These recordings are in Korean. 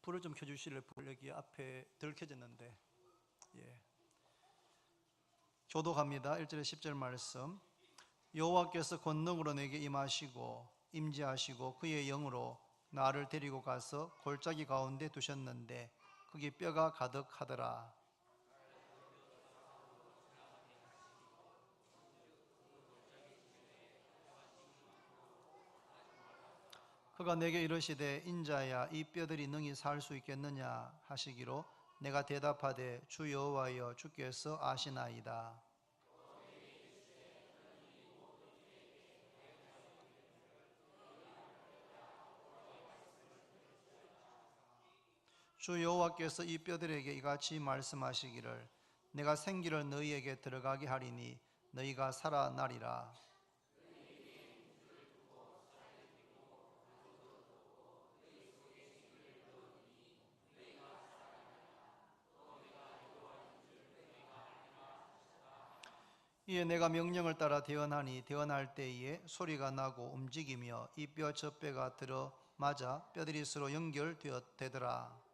불을 좀 켜주실래요? 불 여기 앞에 덜 켜졌는데. 예. 교독합니다. 1절에 10절 말씀. 여호와께서 권능으로 내게 임하시고 임재하시고 그의 영으로 나를 데리고 가서 골짜기 가운데 두셨는데 거기 뼈가 가득하더라. 그가 내게 이르시되 인자야 이 뼈들이 능히 살 수 있겠느냐 하시기로 내가 대답하되 주 여호와여 주께서 아시나이다. 주 여호와께서 이 뼈들에게 이같이 말씀하시기를 내가 생기를 너희에게 들어가게 하리니 너희가 살아나리라. 이에 내가 명령을 따라 대언하니 대언할 때에 소리가 나고 움직이며 이 뼈 저 뼈가 들어맞아 뼈들이 서로 연결되더라.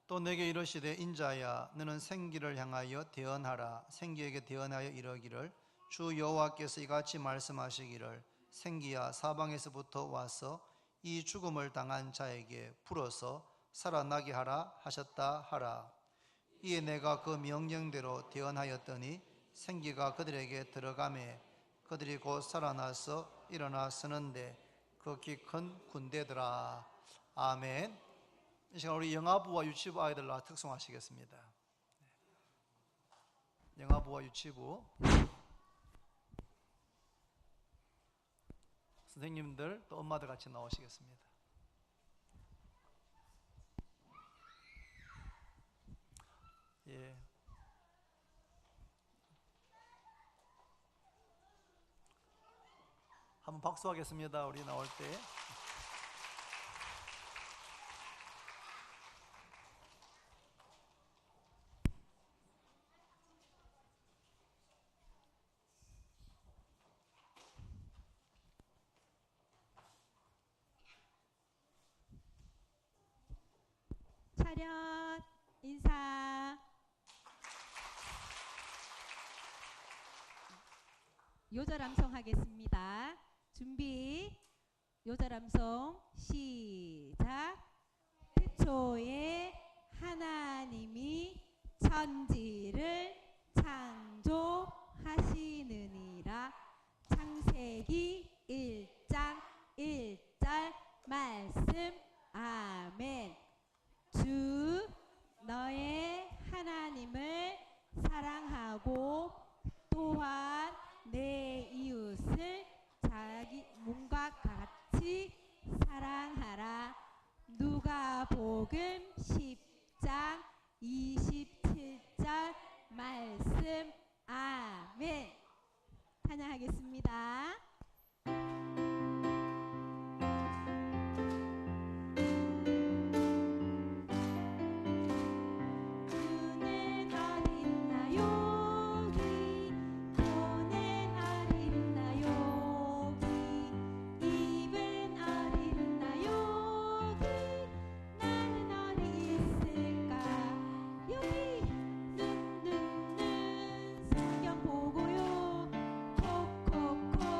또 내게 이르시되 인자야 너는 생기를 향하여 대언하라. 생기에게 대언하여 이르기를 주 여호와께서 이같이 말씀하시기를 생기야 사방에서부터 와서 이 죽음을 당한 자에게 불어서 살아나게 하라 하셨다 하라. 이에 내가 그 명령대로 대언하였더니 생기가 그들에게 들어가매 그들이 곧 살아나서 일어나 서는데 극히 큰 군대더라. 아멘. 이 시간 우리 영아부와 유치부 아이들 나와 특송하시겠습니다. 영아부와 유치부 선생님들 또 엄마들 같이 나오시겠습니다. 예. 한번 박수하겠습니다. 우리 나올 때. 차렷 인사. 요절암송 하겠습니다. 준비. 요절암송 시작. 태초에 하나님이 천지를 창조하시느니라. 창세기 1장 1절 말씀. 아멘. 주 너의 하나님을 사랑하고 또한 내 이웃을 자기 몸과 같이 사랑하라. 누가복음 10장 27절 말씀. 아멘. 찬양하겠습니다. 콕콕콕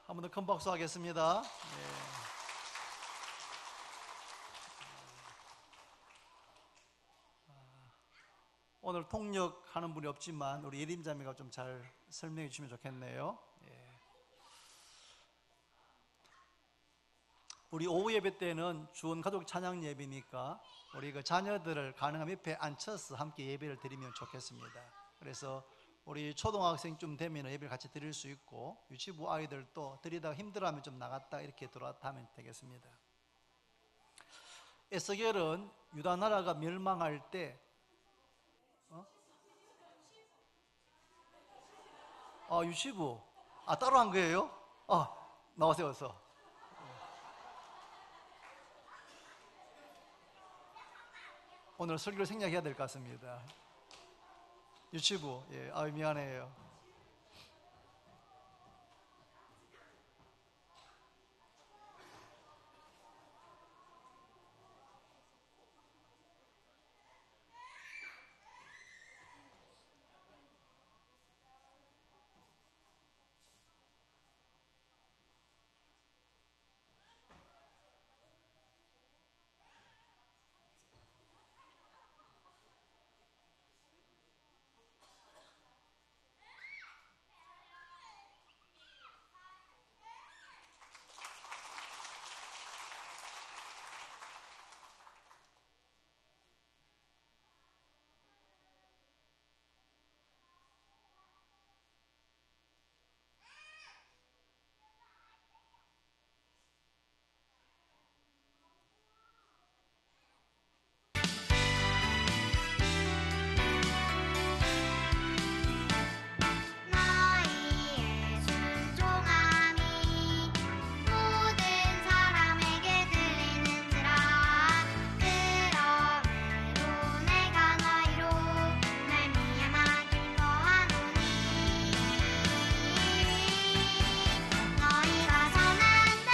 한 번 더 큰 박수 하겠습니다. 예. 오늘 통역하는 분이 없지만 우리 예림자매가 좀 잘 설명해 주시면 좋겠네요. 예. 우리 오후 예배 때는 주원 가족 찬양 예배니까 우리 그 자녀들을 가능하면 옆에 앉혀서 함께 예배를 드리면 좋겠습니다. 그래서 우리 초등학생쯤 되면 예배를 같이 드릴 수 있고, 유치부 아이들도 드리다가 힘들어하면 좀 나갔다 이렇게 들어왔다 하면 되겠습니다. 에스겔은 유다 나라가 멸망할 때 유치부 따로 한 거예요? 나오세요 어서. 오늘 설교를 생략해야 될 것 같습니다. 유치부, 예, 미안해요. 너희의 순종함이 모든 사람에게 들리는지라. 그러므로 내가 너희로 말미암아 기뻐하노니 너희가 선한데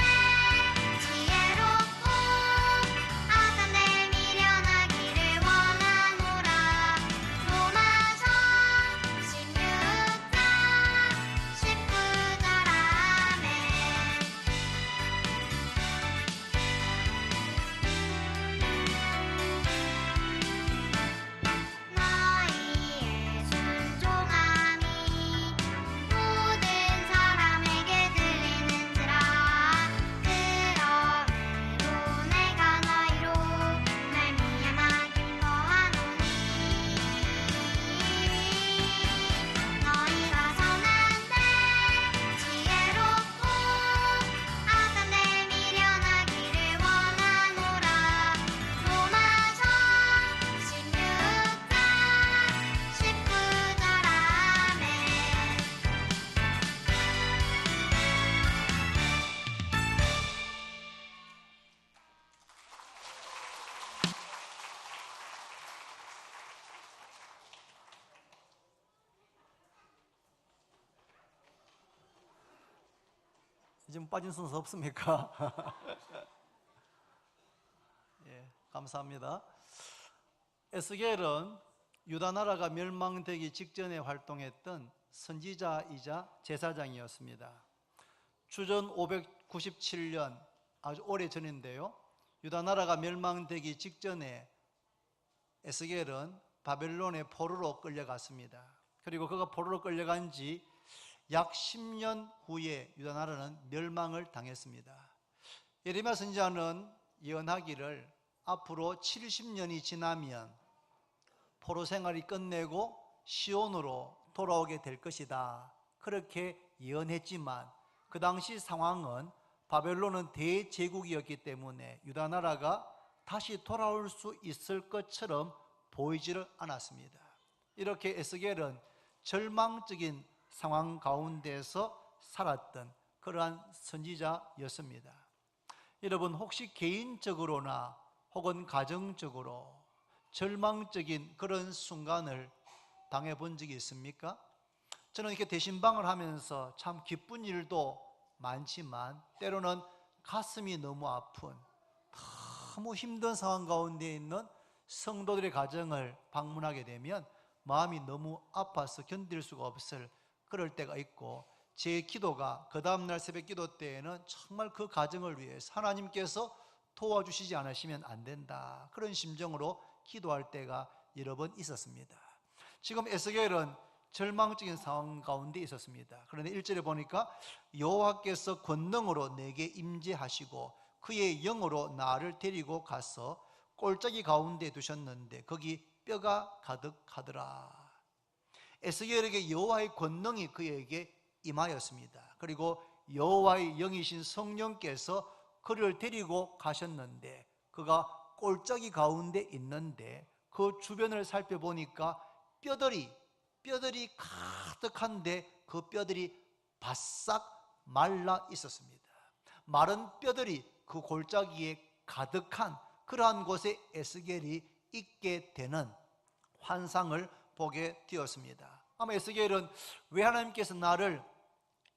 지혜롭고 악한데 미련하기를 원하노라. 로마서 16장 19절 아멘. 너희의 순종함이 모든 사람에게 들리는지라. 그러므로 내가 너희로 말미암아 기뻐하노니 너희가 선한데 지혜롭고 악한데 미련하기를 원하노라. 로마서 16장 19절 아멘. 지금 빠진 순서 없습니까? 예, 감사합니다. 에스겔은 유다 나라가 멸망되기 직전에 활동했던 선지자이자 제사장이었습니다. 주전 597년, 아주 오래 전인데요, 유다 나라가 멸망되기 직전에 에스겔은 바벨론의 포로로 끌려갔습니다. 그리고 그가 포로로 끌려간 지 약 10년 후에 유다 나라는 멸망을 당했습니다. 예레미야 선지자는 예언하기를 앞으로 70년이 지나면 포로 생활이 끝내고 시온으로 돌아오게 될 것이다, 그렇게 예언했지만 그 당시 상황은 바벨론은 대제국이었기 때문에 유다 나라가 다시 돌아올 수 있을 것처럼 보이지를 않았습니다. 이렇게 에스겔은 절망적인 상황 가운데서 살았던 그러한 선지자였습니다. 여러분, 혹시 개인적으로나 혹은 가정적으로 절망적인 그런 순간을 당해본 적이 있습니까? 저는 이렇게 대신방을 하면서 참 기쁜 일도 많지만 때로는 가슴이 너무 아픈, 너무 힘든 상황 가운데 있는 성도들의 가정을 방문하게 되면 마음이 너무 아파서 견딜 수가 없을 그럴 때가 있고, 제 기도가 그 다음날 새벽 기도 때에는 정말 그 가정을 위해서 하나님께서 도와주시지 않으시면 안 된다, 그런 심정으로 기도할 때가 여러 번 있었습니다. 지금 에스겔은 절망적인 상황 가운데 있었습니다. 그런데 1절에 보니까 여호와께서 권능으로 내게 임재하시고 그의 영으로 나를 데리고 가서 골짜기 가운데 두셨는데 거기 뼈가 가득하더라. 에스겔에게 여호와의 권능이 그에게 임하였습니다. 그리고 여호와의 영이신 성령께서 그를 데리고 가셨는데 그가 골짜기 가운데 있는데 그 주변을 살펴보니까 뼈들이 가득한데 그 뼈들이 바싹 말라 있었습니다. 마른 뼈들이 그 골짜기에 가득한 그러한 곳에 에스겔이 있게 되는 환상을 보게 되었습니다. 아마 에스겔은 왜 하나님께서 나를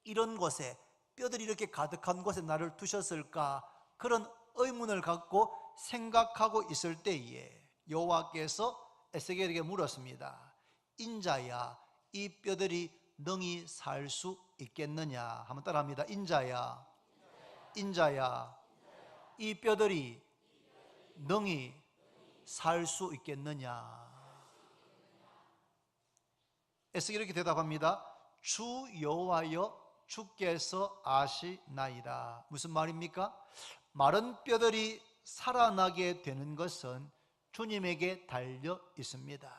이런 곳에, 뼈들이 이렇게 가득한 곳에 나를 두셨을까, 그런 의문을 갖고 생각하고 있을 때에 여호와께서 에스겔에게 물었습니다. 인자야, 이 뼈들이 능히 살 수 있겠느냐? 한번 따라합니다. 인자야, 이 뼈들이 능히 살 수 있겠느냐? 에스겔이 이렇게 대답합니다. 주 여호와여, 주께서 아시나이다. 무슨 말입니까? 마른 뼈들이 살아나게 되는 것은 주님에게 달려 있습니다.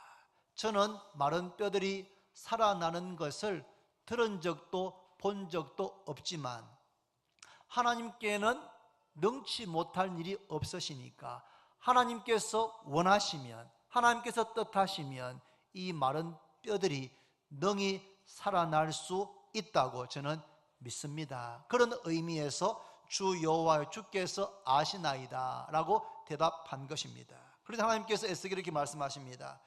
저는 마른 뼈들이 살아나는 것을 들은 적도 본 적도 없지만 하나님께는 능치 못할 일이 없으시니까 하나님께서 원하시면, 하나님께서 뜻하시면 이 마른 뼈들이 능히 살아날 수 있다고 저는 믿습니다. 그런 의미에서 주 여호와 주께서 아시나이다 라고 대답한 것입니다. 그래서 하나님께서 에스겔에게 이렇게 말씀하십니다.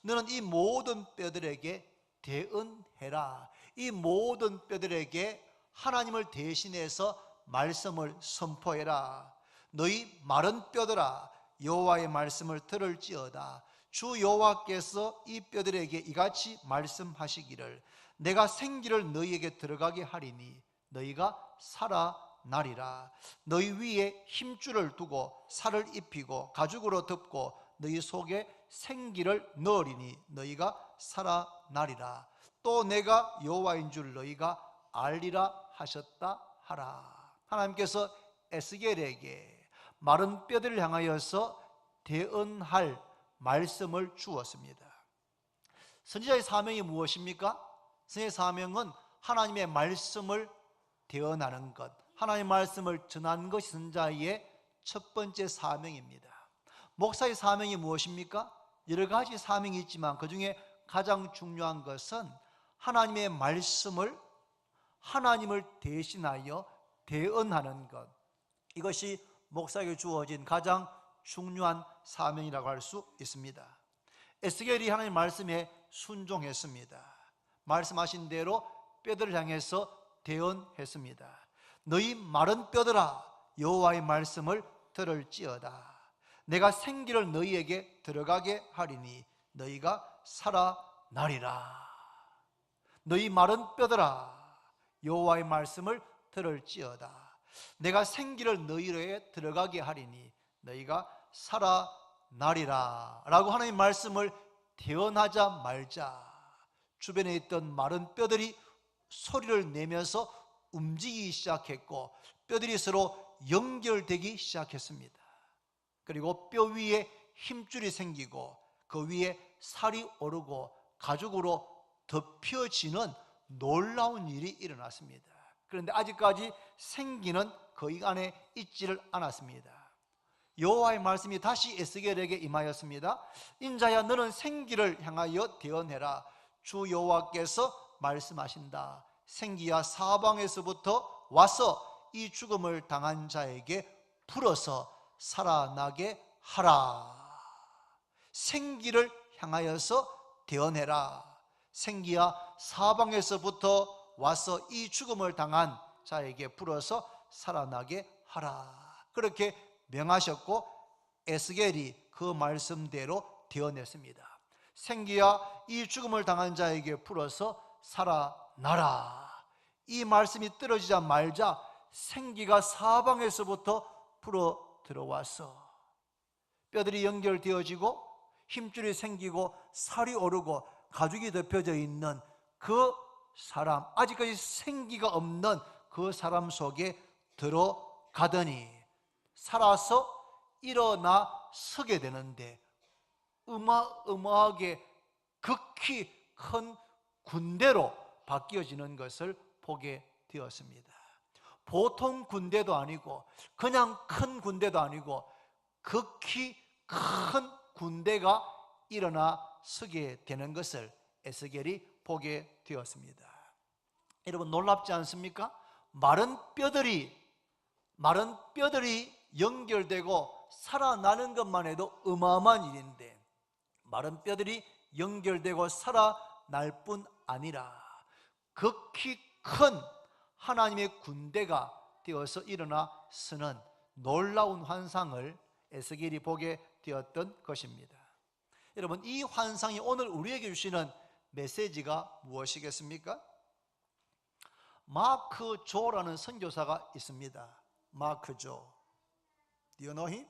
너는 이 모든 뼈들에게 대언해라. 이 모든 뼈들에게 하나님을 대신해서 말씀을 선포해라. 너희 마른 뼈들아, 여호와의 말씀을 들을지어다. 주 여호와께서 이 뼈들에게 이같이 말씀하시기를 내가 생기를 너희에게 들어가게 하리니 너희가 살아나리라. 너희 위에 힘줄을 두고 살을 입히고 가죽으로 덮고 너희 속에 생기를 넣으리니 너희가 살아나리라. 또 내가 여호와인 줄 너희가 알리라 하셨다 하라. 하나님께서 에스겔에게 마른 뼈들을 향하여서 대언할 말씀을 주었습니다. 선지자의 사명이 무엇입니까? 선지자의 사명은 하나님의 말씀을 대언하는 것, 하나님의 말씀을 전하는 것이 선지자의 첫 번째 사명입니다. 목사의 사명이 무엇입니까? 여러 가지 사명이 있지만 그 중에 가장 중요한 것은 하나님의 말씀을, 하나님을 대신하여 대언하는 것, 이것이 목사에게 주어진 가장 중요한 사명이라고 할 수 있습니다. 에스겔이 하나님의 말씀에 순종했습니다. 말씀하신 대로 뼈들을 향해서 대언했습니다. 너희 마른 뼈들아, 여호와의 말씀을 들을지어다. 내가 생기를 너희에게 들어가게 하리니 너희가 살아나리라. 너희 마른 뼈들아, 여호와의 말씀을 들을지어다. 내가 생기를 너희에게 들어가게 하리니 너희가 살아나리라 라고 하나님의 말씀을 대언하자마자 주변에 있던 마른 뼈들이 소리를 내면서 움직이기 시작했고 뼈들이 서로 연결되기 시작했습니다. 그리고 뼈 위에 힘줄이 생기고 그 위에 살이 오르고 가죽으로 덮여지는 놀라운 일이 일어났습니다. 그런데 아직까지 생기는 그 안에 있지를 않았습니다. 여호와의 말씀이 다시 에스겔에게 임하였습니다. 인자야, 너는 생기를 향하여 대언해라. 주 여호와께서 말씀하신다. 생기야, 사방에서부터 와서 이 죽음을 당한 자에게 불어서 살아나게 하라. 생기를 향하여서 대언해라. 생기야, 사방에서부터 와서 이 죽음을 당한 자에게 불어서 살아나게 하라. 그렇게 명하셨고 에스겔이 그 말씀대로 대언했습니다. 생기야, 이 죽음을 당한 자에게 불어서 살아나라. 이 말씀이 떨어지자 말자 생기가 사방에서부터 불어 들어와서 뼈들이 연결되어지고 힘줄이 생기고 살이 오르고 가죽이 덮여져 있는 그 사람, 아직까지 생기가 없는 그 사람 속에 들어가더니 살아서 일어나 서게 되는데 어마어마하게 극히 큰 군대로 바뀌어지는 것을 보게 되었습니다. 보통 군대도 아니고 그냥 큰 군대도 아니고 극히 큰 군대가 일어나 서게 되는 것을 에스겔이 보게 되었습니다. 여러분 놀랍지 않습니까? 마른 뼈들이 연결되고 살아나는 것만 해도 어마어마한 일인데 마른 뼈들이 연결되고 살아날 뿐 아니라 극히 큰 하나님의 군대가 되어서 일어나 서는 놀라운 환상을 에스겔이 보게 되었던 것입니다. 여러분 이 환상이 오늘 우리에게 주시는 메시지가 무엇이겠습니까? 마크 조라는 선교사가 있습니다. 마크 조. Do you know him?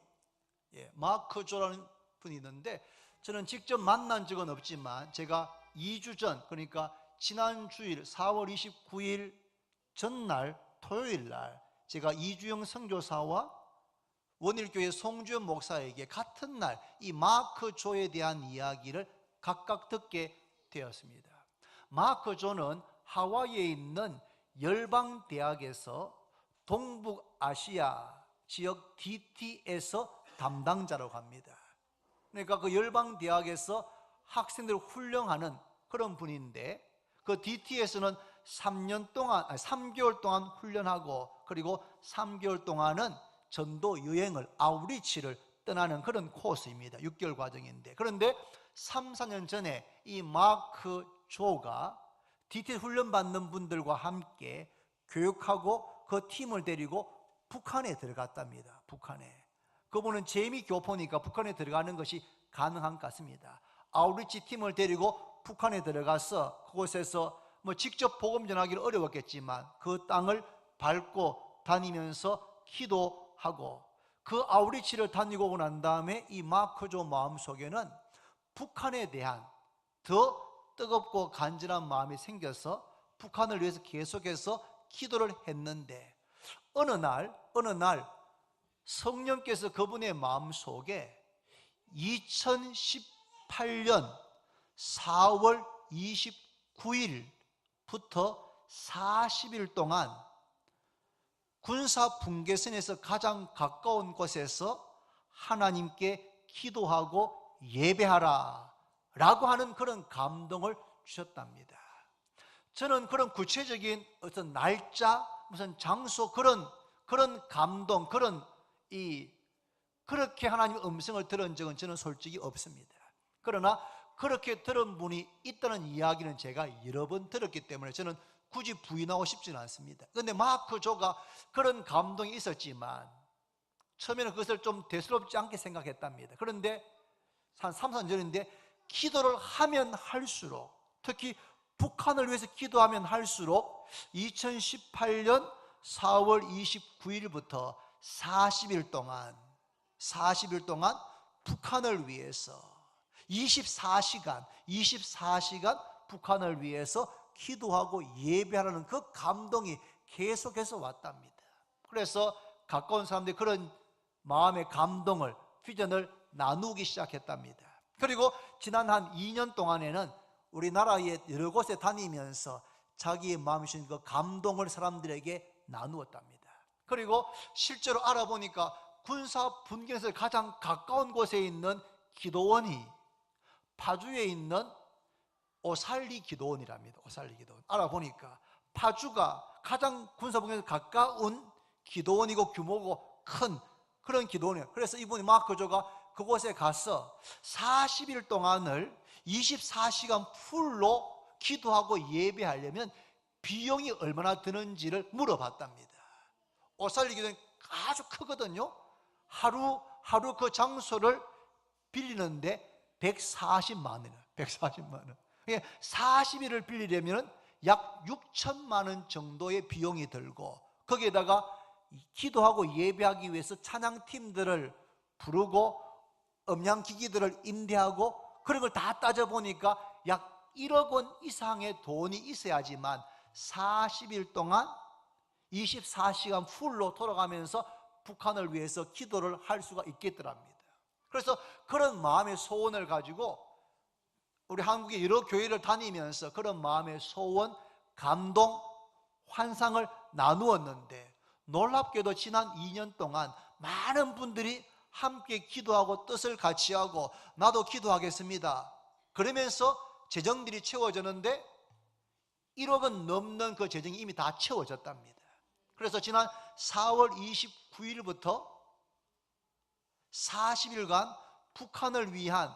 예, 마크 조라는 분이 있는데 저는 직접 만난 적은 없지만 제가 2주 전, 그러니까 지난 주일 4월 29일 전날 토요일 날 제가 이주영 선교사와 원일교회 송주현 목사에게 같은 날 이 마크 조에 대한 이야기를 각각 듣게 되었습니다. 마크 조는 하와이에 있는 열방대학에서 동북아시아 지역 DT에서 담당자라고 합니다. 그러니까 그 열방대학에서 학생들을 훈련하는 그런 분인데 그 DT에서는 3개월 동안 훈련하고 그리고 3개월 동안은 전도 여행을 아우리치를 떠나는 그런 코스입니다. 6개월 과정인데 그런데 3, 4년 전에 이 마크 조가 DT 훈련받는 분들과 함께 교육하고 그 팀을 데리고 북한에 들어갔답니다. 북한에. 그분은 재미교포니까 북한에 들어가는 것이 가능한 것 같습니다. 아우리치 팀을 데리고 북한에 들어가서 그곳에서 뭐 직접 복음 전하기는 어려웠겠지만 그 땅을 밟고 다니면서 기도하고 그 아우리치를 다니고 오고 난 다음에 이 마크조 마음속에는 북한에 대한 더 뜨겁고 간절한 마음이 생겨서 북한을 위해서 계속해서 기도를 했는데 어느 날 성령께서 그분의 마음속에 2018년 4월 29일부터 40일 동안 군사 분계선에서 가장 가까운 곳에서 하나님께 기도하고 예배하라 라고 하는 그런 감동을 주셨답니다. 저는 그런 구체적인 어떤 날짜, 무슨 장소 그런 감동, 그렇게 하나님의 음성을 들은 적은 저는 솔직히 없습니다. 그러나 그렇게 들은 분이 있다는 이야기는 제가 여러 번 들었기 때문에 저는 굳이 부인하고 싶지는 않습니다. 그런데 마크 조가 그런 감동이 있었지만 처음에는 그것을 좀 대수롭지 않게 생각했답니다. 그런데 한 3, 4년 전인데 기도를 하면 할수록 특히 북한을 위해서 기도하면 할수록 2018년 4월 29일부터 40일 동안 북한을 위해서 24시간 북한을 위해서 기도하고 예배하라는 그 감동이 계속해서 왔답니다. 그래서 가까운 사람들이 그런 마음의 감동을, 비전을 나누기 시작했답니다. 그리고 지난 한 2년 동안에는 우리나라의 여러 곳에 다니면서 자기의 마음에 주신 그 감동을 사람들에게 나누었답니다. 그리고 실제로 알아보니까 군사 분계선에서 가장 가까운 곳에 있는 기도원이 파주에 있는 오살리 기도원이랍니다. 오살리 기도원. 알아보니까 파주가 가장 군사 분계선에서 가까운 기도원이고 규모고 큰 그런 기도원이에요. 그래서 이분이 마크조가 그곳에 가서 40일 동안을 24시간 풀로 기도하고 예배하려면 비용이 얼마나 드는지를 물어봤답니다. 오살리 기도원이 아주 크거든요. 하루 그 장소를 빌리는데 140만 원이에요. 140만 원. 40일을 빌리려면 약 6천만 원 정도의 비용이 들고, 거기에다가 기도하고 예배하기 위해서 찬양팀들을 부르고 음향기기들을 임대하고 그런 걸 다 따져보니까 약 1억 원 이상의 돈이 있어야지만 40일 동안 24시간 풀로 돌아가면서 북한을 위해서 기도를 할 수가 있겠더랍니다. 그래서 그런 마음의 소원을 가지고 우리 한국의 여러 교회를 다니면서 그런 마음의 소원, 감동, 환상을 나누었는데, 놀랍게도 지난 2년 동안 많은 분들이 함께 기도하고 뜻을 같이 하고 나도 기도하겠습니다 그러면서 재정들이 채워졌는데 1억은 넘는 그 재정이 이미 다 채워졌답니다. 그래서 지난 4월 29일부터 40일간 북한을 위한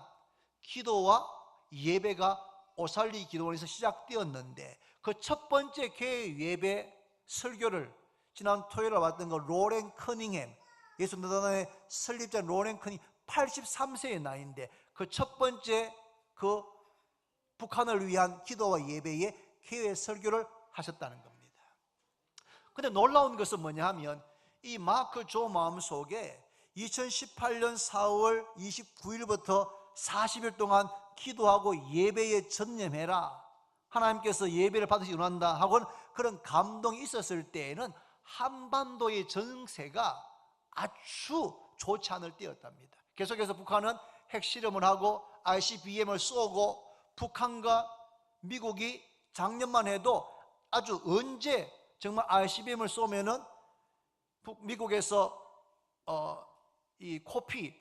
기도와 예배가 오살리 기도원에서 시작되었는데, 그 첫 번째 개회 예배 설교를 지난 토요일에 왔던 그 로렌 커닝햄, 예수님의 설립자 로렌 커닝 83세의 나이인데 그 첫 번째 그 북한을 위한 기도와 예배의 개회 설교를 하셨다는 겁니다. 근데 놀라운 것은 뭐냐 하면 이 마크 조 마음속에 2018년 4월 29일부터 40일 동안 기도하고 예배에 전념해라, 하나님께서 예배를 받으시 원한다 하고는 그런 감동이 있었을 때에는 한반도의 정세가 아주 좋지 않을 때였답니다. 계속해서 북한은 핵실험을 하고 ICBM을 쏘고, 북한과 미국이 작년만 해도 아주 언제 정말 ICBM을 쏘면은 미국에서 이 코피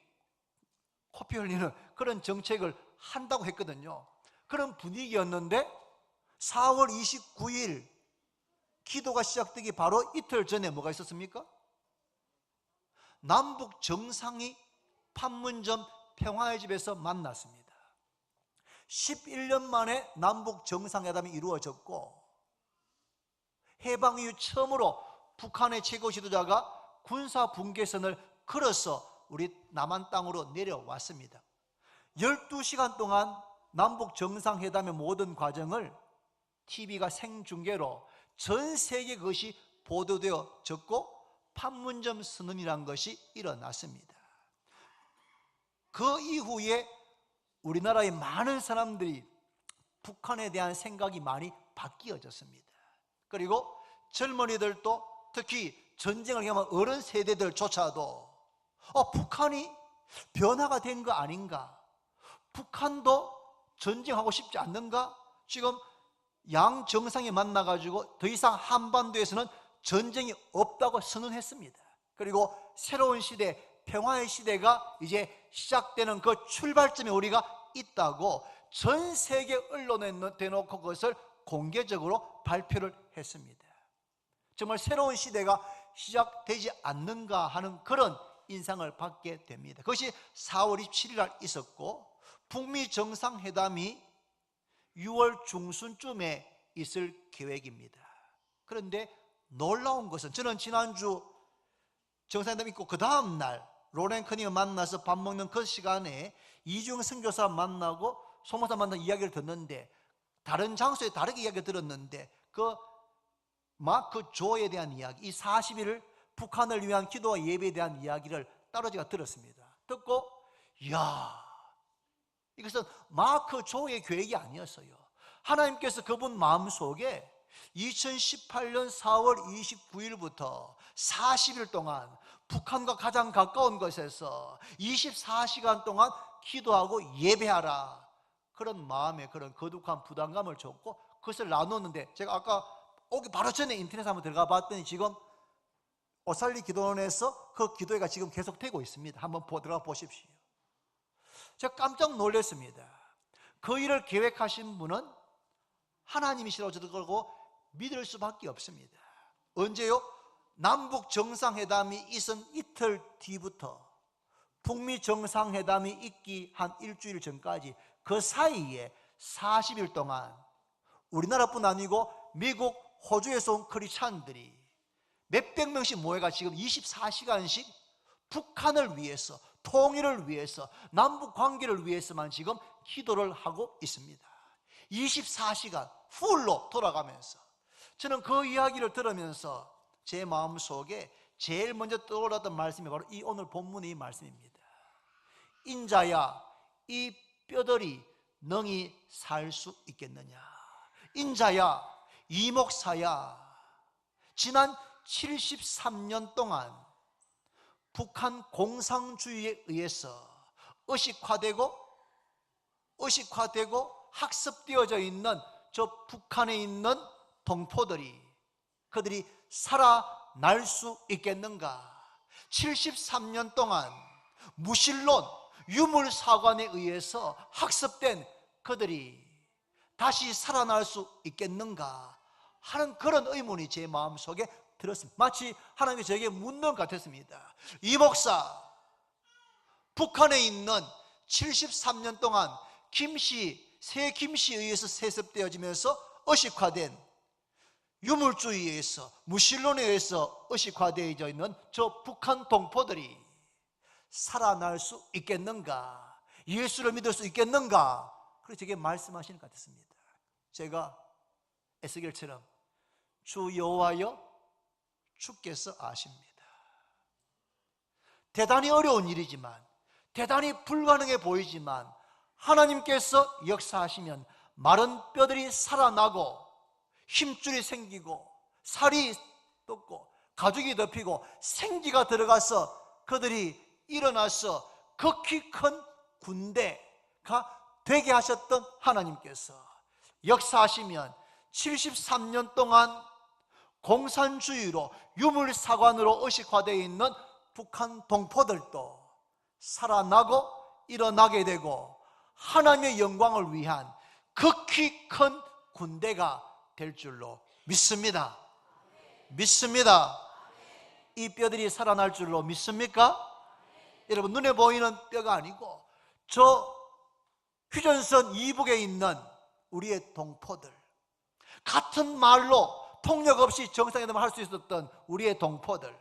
흘리는 그런 정책을 한다고 했거든요. 그런 분위기였는데 4월 29일 기도가 시작되기 바로 이틀 전에 뭐가 있었습니까? 남북 정상이 판문점 평화의 집에서 만났습니다. 11년 만에 남북 정상회담이 이루어졌고, 해방 이후 처음으로 북한의 최고 지도자가 군사 분계선을 걸어서 우리 남한 땅으로 내려왔습니다. 12시간 동안 남북 정상회담의 모든 과정을 TV가 생중계로 전 세계 그것이 보도되어졌고 판문점 선언이란 것이 일어났습니다. 그 이후에 우리나라의 많은 사람들이 북한에 대한 생각이 많이 바뀌어졌습니다. 그리고 젊은이들도, 특히 전쟁을 경험한 어른 세대들조차도 북한이 변화가 된 거 아닌가, 북한도 전쟁하고 싶지 않는가, 지금 양 정상이 만나가지고 더 이상 한반도에서는 전쟁이 없다고 선언했습니다. 그리고 새로운 시대, 평화의 시대가 이제 시작되는 그 출발점에 우리가 있다고 전 세계 언론에 대놓고 그것을 공개적으로 발표를 했습니다. 정말 새로운 시대가 시작되지 않는가 하는 그런 인상을 받게 됩니다. 그것이 4월 27일 날 있었고, 북미 정상회담이 6월 중순쯤에 있을 계획입니다. 그런데 놀라운 것은, 저는 지난주 정상회담 있고 그 다음 날 로렌 커닝을 만나서 밥 먹는 그 시간에 이중 선교사 만나고 소목사 만난 이야기를 듣는데, 다른 장소에 다르게 이야기를 들었는데 그 마크 조에 대한 이야기, 이 40일을 북한을 위한 기도와 예배에 대한 이야기를 따로 제가 들었습니다. 듣고 이야, 이것은 마크 조의 계획이 아니었어요. 하나님께서 그분 마음속에 2018년 4월 29일부터 40일 동안 북한과 가장 가까운 곳에서 24시간 동안 기도하고 예배하라, 그런 마음에 그런 거룩한 부담감을 줬고 그것을 나눴는데, 제가 아까 오기 바로 전에 인터넷에 한번 들어가 봤더니 지금 오살리 기도원에서 그 기도회가 지금 계속되고 있습니다. 한번 들어가 보십시오. 제가 깜짝 놀랐습니다. 그 일을 계획하신 분은 하나님이시라고 저도 그러고 믿을 수밖에 없습니다. 언제요? 남북 정상회담이 있은 이틀 뒤부터 북미 정상회담이 있기 한 일주일 전까지 그 사이에 40일 동안 우리나라뿐 아니고 미국, 호주에서 온 크리스찬들이 몇백 명씩 모여가 지금 24시간씩 북한을 위해서, 통일을 위해서, 남북 관계를 위해서만 지금 기도를 하고 있습니다. 24시간 풀로 돌아가면서 저는 그 이야기를 들으면서 제 마음속에 제일 먼저 떠올랐던 말씀이 바로 이 오늘 본문의 이 말씀입니다. 인자야, 이 뼈들이 능히 살 수 있겠느냐. 인자야, 이 목사야, 지난 73년 동안 북한 공산주의에 의해서 의식화되고 학습되어져 있는 저 북한에 있는 동포들이 그들이 살아날 수 있겠는가? 73년 동안 무신론, 유물사관에 의해서 학습된 그들이 다시 살아날 수 있겠는가 하는 그런 의문이 제 마음속에 들었습니다. 마치 하나님이 저에게 묻는 것 같았습니다. 이 목사, 북한에 있는 73년 동안 새 김씨에 의해서 세습되어지면서 의식화된 유물주의에 의해서, 무신론에 의해서 의식화되어져 있는 저 북한 동포들이 살아날 수 있겠는가? 예수를 믿을 수 있겠는가? 그래서 제게 말씀하시는 것 같았습니다. 제가 에스겔처럼 주 여호와여, 주께서 아십니다. 대단히 어려운 일이지만, 대단히 불가능해 보이지만 하나님께서 역사하시면 마른 뼈들이 살아나고 힘줄이 생기고 살이 돋고 가죽이 덮이고 생기가 들어가서 그들이 일어나서 극히 큰 군대가 되게 하셨던 하나님께서 역사하시면 73년 동안 공산주의로 유물사관으로 의식화되어 있는 북한 동포들도 살아나고 일어나게 되고 하나님의 영광을 위한 극히 큰 군대가 될 줄로 믿습니다. 믿습니다. 이 뼈들이 살아날 줄로 믿습니까? 여러분, 눈에 보이는 뼈가 아니고 저 휴전선 이북에 있는 우리의 동포들, 같은 말로 폭력 없이 정상회담을 할 수 있었던 우리의 동포들,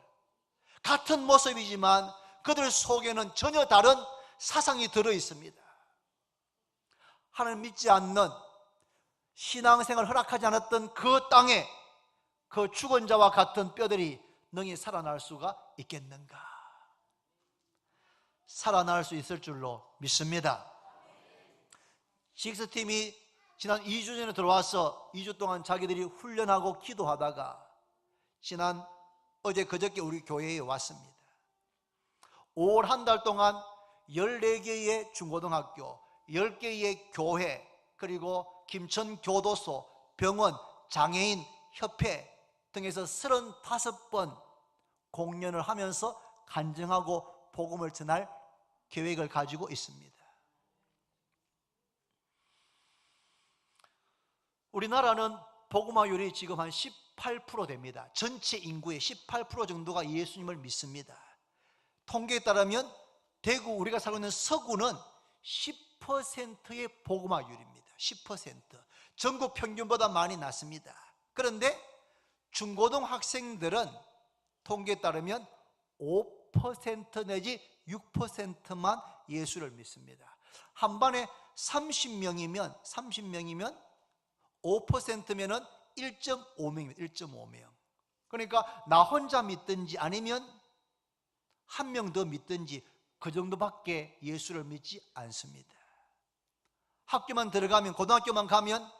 같은 모습이지만 그들 속에는 전혀 다른 사상이 들어 있습니다. 하나님 믿지 않는, 신앙생활을 허락하지 않았던 그 땅에 그 죽은 자와 같은 뼈들이 능히 살아날 수가 있겠는가? 살아날 수 있을 줄로 믿습니다. GX팀이 지난 2주 전에 들어와서 2주 동안 자기들이 훈련하고 기도하다가 지난 어제 그저께 우리 교회에 왔습니다. 5월 한 달 동안 14개의 중고등학교, 10개의 교회, 그리고 김천교도소, 병원, 장애인 협회 등에서 35번 공연을 하면서 간증하고 복음을 전할 계획을 가지고 있습니다. 우리나라는 복음화율이 지금 한 18% 됩니다. 전체 인구의 18% 정도가 예수님을 믿습니다. 통계에 따르면 대구, 우리가 살고 있는 서구는 10%의 복음화율입니다. 10%. 전국 평균보다 많이 낮습니다. 그런데 중고등 학생들은 통계에 따르면 5% 내지 6%만 예수를 믿습니다. 한 반에 30명이면 5%면은 1.5명입니다. 1.5명. 그러니까 나 혼자 믿든지 아니면 한 명 더 믿든지 그 정도밖에 예수를 믿지 않습니다. 학교만 들어가면, 고등학교만 가면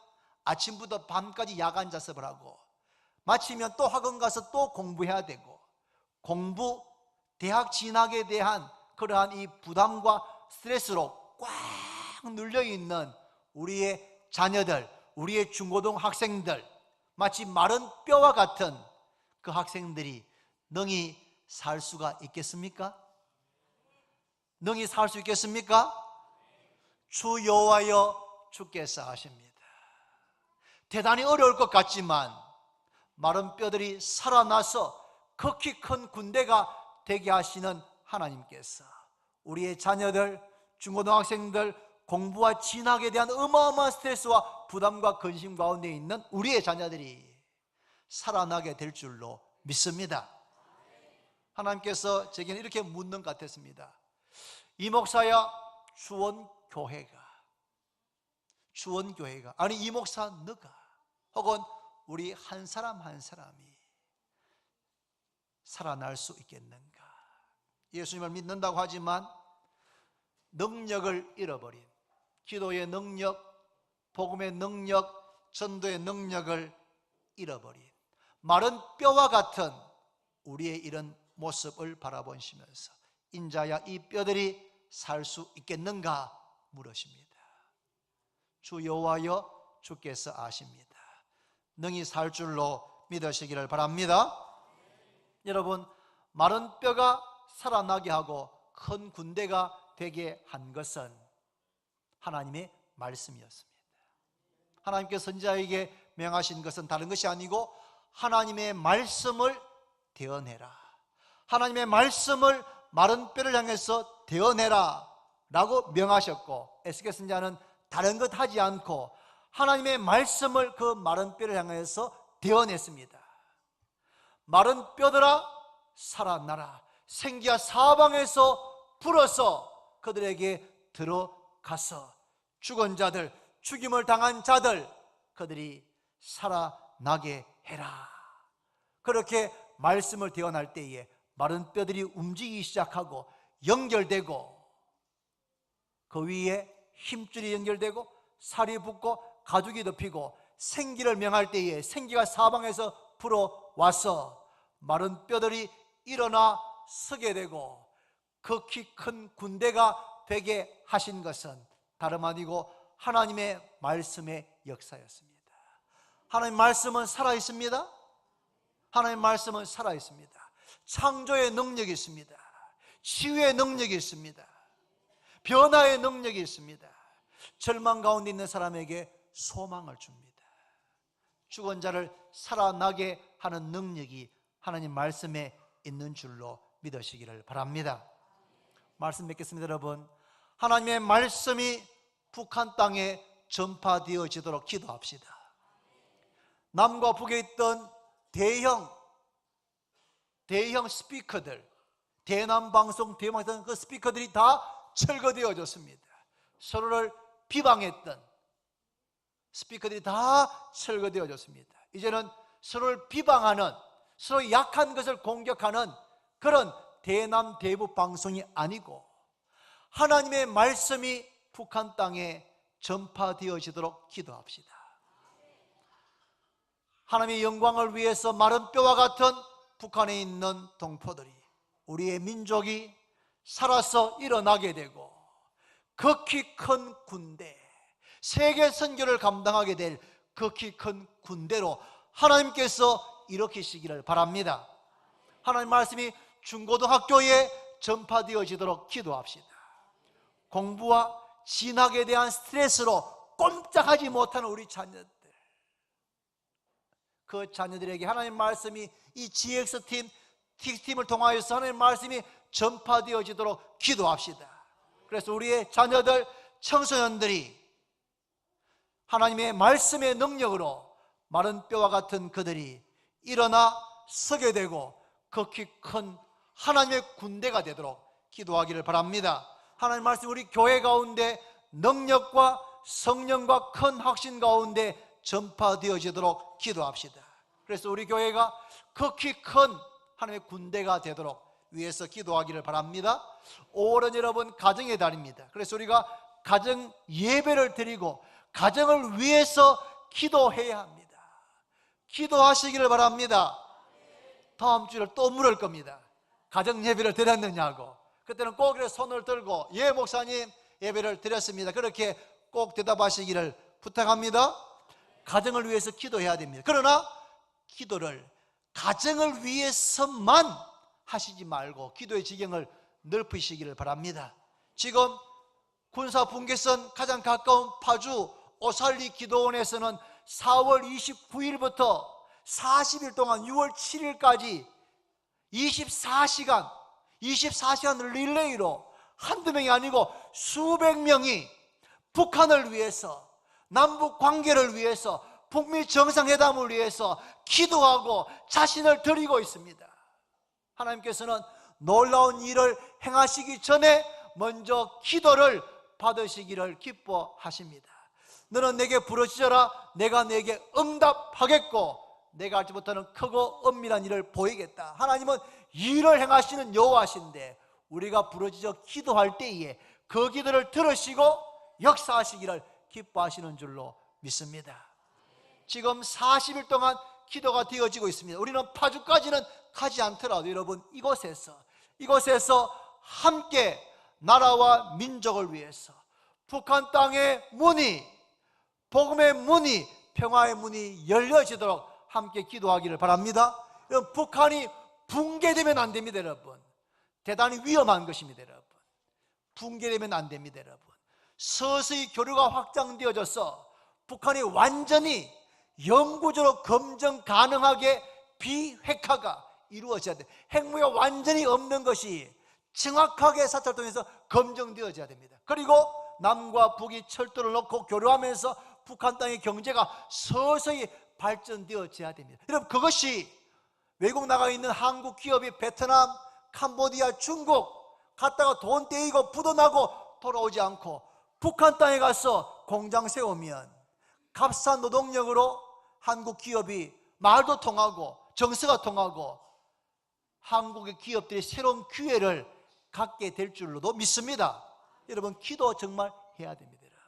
아침부터 밤까지 야간 자습을 하고 마치면 또 학원 가서 또 공부해야 되고, 공부, 대학 진학에 대한 그러한 이 부담과 스트레스로 꽉 눌려있는 우리의 자녀들, 우리의 중고등 학생들, 마치 마른 뼈와 같은 그 학생들이 능히 살 수가 있겠습니까? 능히 살 수 있겠습니까? 주 여호와여, 주께서 하십니다. 대단히 어려울 것 같지만 마른 뼈들이 살아나서 극히 큰 군대가 되게 하시는 하나님께서 우리의 자녀들, 중고등학생들, 공부와 진학에 대한 어마어마한 스트레스와 부담과 근심 가운데 있는 우리의 자녀들이 살아나게 될 줄로 믿습니다. 하나님께서 제게는 이렇게 묻는 것 같았습니다. 이 목사야, 주원교회가, 주원교회가, 아니 이 목사 너가, 혹은 우리 한 사람 한 사람이 살아날 수 있겠는가? 예수님을 믿는다고 하지만 능력을 잃어버린, 기도의 능력, 복음의 능력, 전도의 능력을 잃어버린 마른 뼈와 같은 우리의 이런 모습을 바라보시면서 인자야 이 뼈들이 살 수 있겠는가 물으십니다. 주 여호와여 주께서 아십니다. 능히 살 줄로 믿으시기를 바랍니다. 여러분, 마른 뼈가 살아나게 하고 큰 군대가 되게 한 것은 하나님의 말씀이었습니다. 하나님께서 선지자에게 명하신 것은 다른 것이 아니고 하나님의 말씀을 대언해라, 하나님의 말씀을 마른 뼈를 향해서 대언해라 라고 명하셨고, 에스겔 선지자는 다른 것 하지 않고 하나님의 말씀을 그 마른 뼈를 향해서 대언했습니다. 마른 뼈들아 살아나라, 생기야 사방에서 불어서 그들에게 들어가서 죽은 자들, 죽임을 당한 자들, 그들이 살아나게 해라. 그렇게 말씀을 대언할 때에 마른 뼈들이 움직이기 시작하고 연결되고, 그 위에 힘줄이 연결되고 살이 붙고 가죽이 덮이고 생기를 명할 때에 생기가 사방에서 불어와서 마른 뼈들이 일어나 서게 되고 극히 큰 군대가 되게 하신 것은 다름 아니고 하나님의 말씀의 역사였습니다. 하나님의 말씀은 살아있습니다. 하나님의 말씀은 살아있습니다. 창조의 능력이 있습니다. 치유의 능력이 있습니다. 변화의 능력이 있습니다. 절망 가운데 있는 사람에게 소망을 줍니다. 죽은 자를 살아나게 하는 능력이 하나님 말씀에 있는 줄로 믿으시기를 바랍니다. 말씀 맺겠습니다. 여러분, 하나님의 말씀이 북한 땅에 전파되어지도록 기도합시다. 남과 북에 있던 대형 스피커들, 대남방송, 대방송 그 스피커들이 다 철거되어졌습니다. 서로를 비방했던 스피커들이 다 철거되어졌습니다. 이제는 서로를 비방하는, 서로 약한 것을 공격하는 그런 대남 대북 방송이 아니고 하나님의 말씀이 북한 땅에 전파되어지도록 기도합시다. 하나님의 영광을 위해서 마른 뼈와 같은 북한에 있는 동포들이, 우리의 민족이 살아서 일어나게 되고 극히 큰 군대, 세계 선교를 감당하게 될 극히 큰 군대로 하나님께서 일으키시기를 바랍니다. 하나님 말씀이 중고등학교에 전파되어지도록 기도합시다. 공부와 진학에 대한 스트레스로 꼼짝하지 못하는 우리 자녀들, 그 자녀들에게 하나님 말씀이 이 GX팀, TX팀을 통하여서 하나님 말씀이 전파되어지도록 기도합시다. 그래서 우리의 자녀들, 청소년들이 하나님의 말씀의 능력으로 마른 뼈와 같은 그들이 일어나 서게 되고 극히 큰 하나님의 군대가 되도록 기도하기를 바랍니다. 하나님 말씀 우리 교회 가운데 능력과 성령과 큰 확신 가운데 전파되어지도록 기도합시다. 그래서 우리 교회가 극히 큰 하나님의 군대가 되도록 위해서 기도하기를 바랍니다. 5월은 여러분 가정의 달입니다. 그래서 우리가 가정 예배를 드리고 가정을 위해서 기도해야 합니다. 기도하시기를 바랍니다. 다음 주에 또 물을 겁니다. 가정 예배를 드렸느냐고. 그때는 꼭 손을 들고 예 목사님 예배를 드렸습니다, 그렇게 꼭 대답하시기를 부탁합니다. 가정을 위해서 기도해야 됩니다. 그러나 기도를 가정을 위해서만 하시지 말고 기도의 지경을 넓히시기를 바랍니다. 지금 군사 분계선 가장 가까운 파주 오살리 기도원에서는 4월 29일부터 40일 동안 6월 7일까지 24시간 릴레이로 한두 명이 아니고 수백 명이 북한을 위해서, 남북 관계를 위해서, 북미 정상회담을 위해서 기도하고 자신을 드리고 있습니다. 하나님께서는 놀라운 일을 행하시기 전에 먼저 기도를 받으시기를 기뻐하십니다. 너는 내게 부르짖어라. 내가 내게 응답하겠고 내가 알지 못하는 크고 엄밀한 일을 보이겠다. 하나님은 일을 행하시는 여호와신데 우리가 부르짖어 기도할 때에 그 기도를 들으시고 역사하시기를 기뻐하시는 줄로 믿습니다. 지금 40일 동안 기도가 되어지고 있습니다. 우리는 파주까지는 가지 않더라도 여러분 이곳에서 함께 나라와 민족을 위해서 북한 땅의 문이, 복음의 문이, 평화의 문이 열려지도록 함께 기도하기를 바랍니다. 여러분, 북한이 붕괴되면 안 됩니다. 여러분, 대단히 위험한 것입니다. 여러분, 붕괴되면 안 됩니다. 여러분, 서서히 교류가 확장되어져서 북한이 완전히 영구적으로 검증 가능하게 비핵화가 이루어져야 돼. 핵무기가 완전히 없는 것이 정확하게 사찰을 통해서 검증되어져야 됩니다. 그리고 남과 북이 철도를 놓고 교류하면서 북한 땅의 경제가 서서히 발전되어져야 됩니다. 여러분, 그것이 외국 나가 있는 한국 기업이 베트남, 캄보디아, 중국 갔다가 돈 떼이고 부도나고 돌아오지 않고 북한 땅에 가서 공장 세우면 값싼 노동력으로 한국 기업이 말도 통하고 정서가 통하고 한국의 기업들이 새로운 기회를 갖게 될 줄로도 믿습니다. 여러분, 기도 정말 해야 됩니다. 여러분,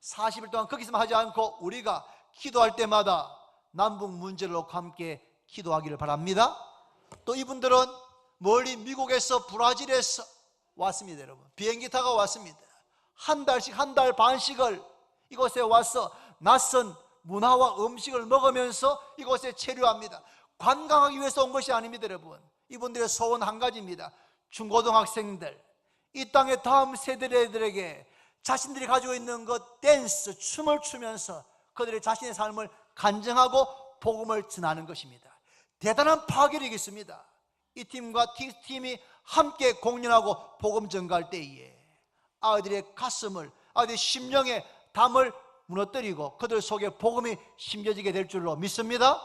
40일 동안 거기서만 하지 않고 우리가 기도할 때마다 남북 문제를 놓고 함께 기도하기를 바랍니다. 또 이분들은 멀리 미국에서 브라질에서 왔습니다. 여러분, 비행기 타고 왔습니다. 한 달씩, 한 달 반씩을 이곳에 와서 낯선 문화와 음식을 먹으면서 이곳에 체류합니다. 관광하기 위해서 온 것이 아닙니다. 여러분, 이분들의 소원 한 가지입니다. 중고등학생들, 이 땅의 다음 세대들에게 자신들이 가지고 있는 것, 댄스, 춤을 추면서 그들의 자신의 삶을 간증하고 복음을 전하는 것입니다. 대단한 파괴력이 있습니다. 이 팀과 팀이 함께 공연하고 복음 전가할 때에 아이들의 가슴을, 아이들의 심령의 담을 무너뜨리고 그들 속에 복음이 심겨지게 될 줄로 믿습니다.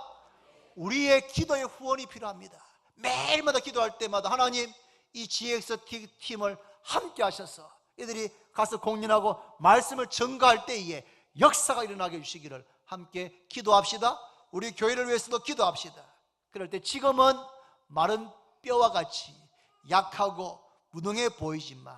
우리의 기도의 후원이 필요합니다. 매일마다 기도할 때마다 하나님, 이 GX 팀을 함께 하셔서 이들이 가서 공연하고 말씀을 전가할 때에 역사가 일어나게 해주시기를 함께 기도합시다. 우리 교회를 위해서도 기도합시다. 그럴 때 지금은 마른 뼈와 같이 약하고 무능해 보이지만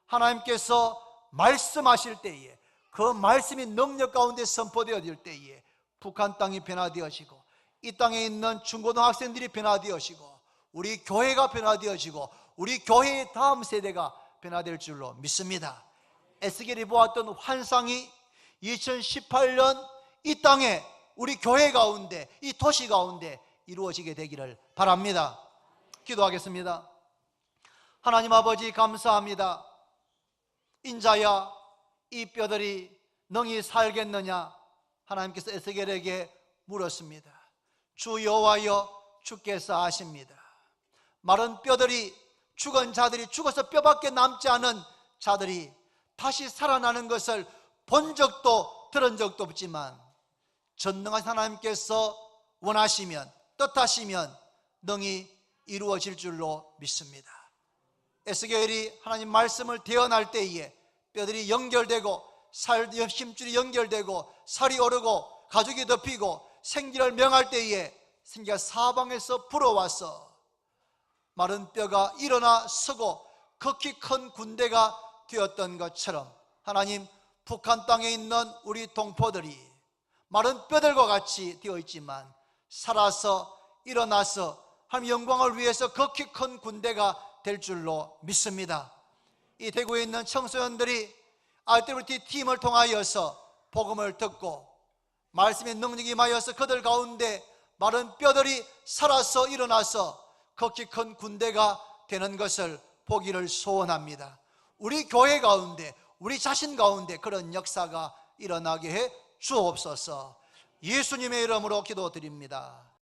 하나님께서 말씀하실 때에 그 말씀이 능력 가운데 선포되어질 때에 북한 땅이 변화되어지고 이 땅에 있는 중고등학생들이 변화되어지고 우리 교회가 변화되어지고 우리 교회의 다음 세대가 변화될 줄로 믿습니다. 에스겔이 보았던 환상이 2018년 이 땅에 우리 교회 가운데, 이 도시 가운데 이루어지게 되기를 바랍니다. 기도하겠습니다. 하나님 아버지, 감사합니다. 인자야, 이 뼈들이 능히 살겠느냐? 하나님께서 에스겔에게 물었습니다. 주 여호와여, 주께서 아십니다. 마른 뼈들이, 죽은 자들이, 죽어서 뼈밖에 남지 않은 자들이 다시 살아나는 것을 본 적도 들은 적도 없지만 전능하신 하나님께서 원하시면, 뜻하시면 능히 이루어질 줄로 믿습니다. 에스겔이 하나님 말씀을 대언할 때에 뼈들이 연결되고 힘줄이 연결되고 살이 오르고 가죽이 덮이고 생기를 명할 때에 생기가 사방에서 불어와서 마른 뼈가 일어나 서고 극히 큰 군대가 되었던 것처럼 하나님, 북한 땅에 있는 우리 동포들이 마른 뼈들과 같이 되어 있지만 살아서 일어나서 하나님 영광을 위해서 극히 큰 군대가 될 줄로 믿습니다. 이 대구에 있는 청소년들이 RWT 팀을 통하여서 복음을 듣고 말씀의 능력이 임하여서 그들 가운데 마른 뼈들이 살아서 일어나서 극히 큰 군대가 되는 것을 보기를 소원합니다. 우리 교회 가운데, 우리 자신 가운데 그런 역사가 일어나게 해 주옵소서. 예수님의 이름으로 기도드립니다.